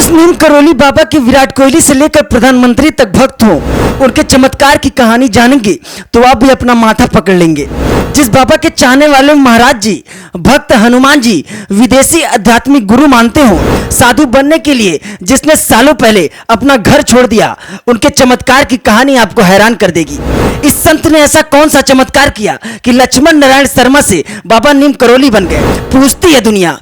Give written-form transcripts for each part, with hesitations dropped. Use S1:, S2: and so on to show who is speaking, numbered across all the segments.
S1: उस नीम करौली बाबा के विराट कोहली से लेकर प्रधानमंत्री तक भक्त हो, उनके चमत्कार की कहानी जानेंगे तो आप भी अपना माथा पकड़ लेंगे। जिस बाबा के चाहने वाले महाराज जी भक्त हनुमान जी विदेशी आध्यात्मिक गुरु मानते हो, साधु बनने के लिए जिसने सालों पहले अपना घर छोड़ दिया, उनके चमत्कार की कहानी आपको हैरान कर देगी। इस संत ने ऐसा कौन सा चमत्कार किया कि लक्ष्मण नारायण शर्मा से बाबा नीम करौली बन गए, पूछती है दुनिया।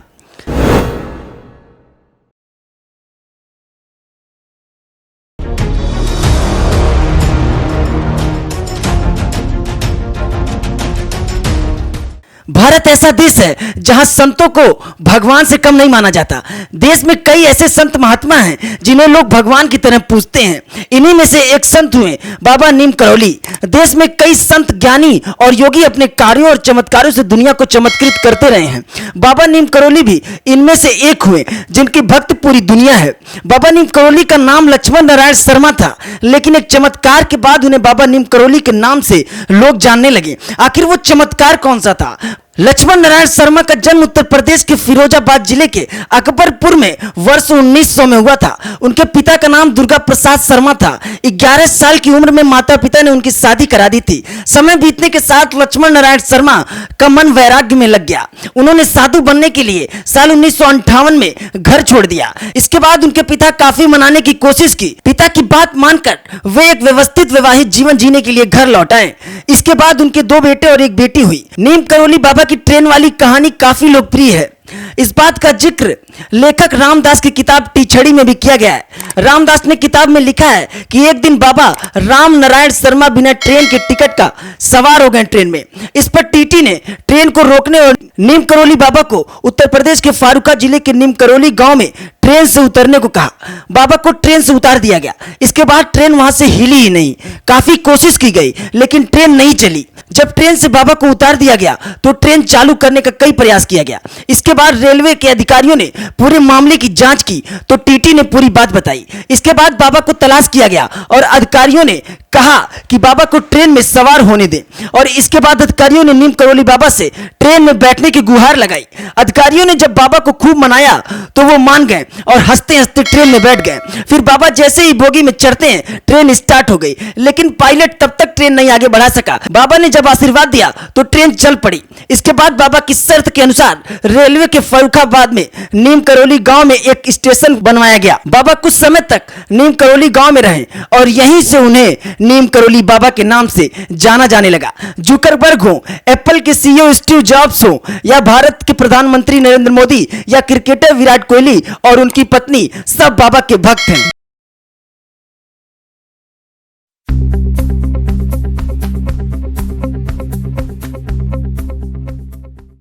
S1: भारत ऐसा देश है जहां संतों को भगवान से कम नहीं माना जाता। देश में कई ऐसे संत महात्मा हैं जिन्हें लोग भगवान की तरह पूजते हैं। इन्हीं में से एक संत हुए बाबा नीम करौली। देश में कई संत ज्ञानी और योगी अपने कार्यों और चमत्कारों से दुनिया को चमत्कृत करते रहे हैं। बाबा नीम करौली भी इनमें से एक हुए जिनकी भक्त पूरी दुनिया है। बाबा नीम करौली का नाम लक्ष्मण नारायण शर्मा था, लेकिन एक चमत्कार के बाद उन्हें बाबा नीम करौली के नाम से लोग जानने लगे। आखिर वो चमत्कार कौन सा था? लक्ष्मण नारायण शर्मा का जन्म उत्तर प्रदेश के फिरोजाबाद जिले के अकबरपुर में वर्ष 1900 में हुआ था। उनके पिता का नाम दुर्गा प्रसाद शर्मा था। 11 साल की उम्र में माता पिता ने उनकी शादी करा दी थी। समय बीतने के साथ लक्ष्मण नारायण शर्मा का मन वैराग्य में लग गया। उन्होंने साधु बनने के लिए साल 1958 में घर छोड़ दिया। इसके बाद उनके पिता काफी मनाने की कोशिश की। पिता की बात मानकर वे एक व्यवस्थित वैवाहिक जीवन जीने के लिए घर लौट आए। इसके बाद उनके 2 बेटे और एक बेटी हुई। नीम करौली बाबा की ट्रेन वाली कहानी काफी लोकप्रिय है। इस बात का जिक्र लेखक रामदास की किताब टीछड़ी में भी किया गया है। रामदास ने किताब में लिखा है कि एक दिन बाबा राम नारायण शर्मा बिना ट्रेन के टिकट का सवार हो गए ट्रेन में। इस पर टीटी ने ट्रेन को रोकने और नीम करौली बाबा को उत्तर प्रदेश के फारुका जिले के नीम करौली गांव में ट्रेन से उतरने को कहा। बाबा को ट्रेन से उतार दिया गया। इसके बाद ट्रेन वहां से हिली ही नहीं। काफी कोशिश की गई लेकिन ट्रेन नहीं चली। जब ट्रेन से बाबा को उतार दिया गया तो ट्रेन चालू करने का कई प्रयास किया गया। इसके बाद रेलवे के अधिकारियों ने पूरे मामले की जांच की तो टीटी ने पूरी बात बताई। इसके बाद बाबा को तलाश किया गया और अधिकारियों ने कहा कि बाबा को ट्रेन में सवार होने दें। और इसके बाद अधिकारियों ने नीम करौली बाबा से ट्रेन में बैठने की गुहार लगाई। अधिकारियों ने जब बाबा को खूब मनाया तो वो मान गए और हंसते हंसते ट्रेन में बैठ गए। फिर बाबा जैसे ही बोगी में चढ़ते हैं ट्रेन स्टार्ट हो गई, लेकिन पायलट तब तक ट्रेन नहीं आगे बढ़ा सका। बाबा ने जब आशीर्वाद दिया तो ट्रेन चल पड़ी। इसके बाद बाबा की शर्त के अनुसार रेलवे के फर्रुखाबाद में नीम करौली गांव में एक स्टेशन बनवाया गया। बाबा कुछ समय तक नीम करौली गांव में रहे और यहीं से उन्हें नीम करौली बाबा के नाम से जाना जाने लगा। जुकरबर्ग हो, एप्पल के सीईओ स्टीव जॉब्स हो या भारत के प्रधानमंत्री नरेंद्र मोदी या क्रिकेटर विराट कोहली और उनकी पत्नी, सब बाबा के भक्त हैं।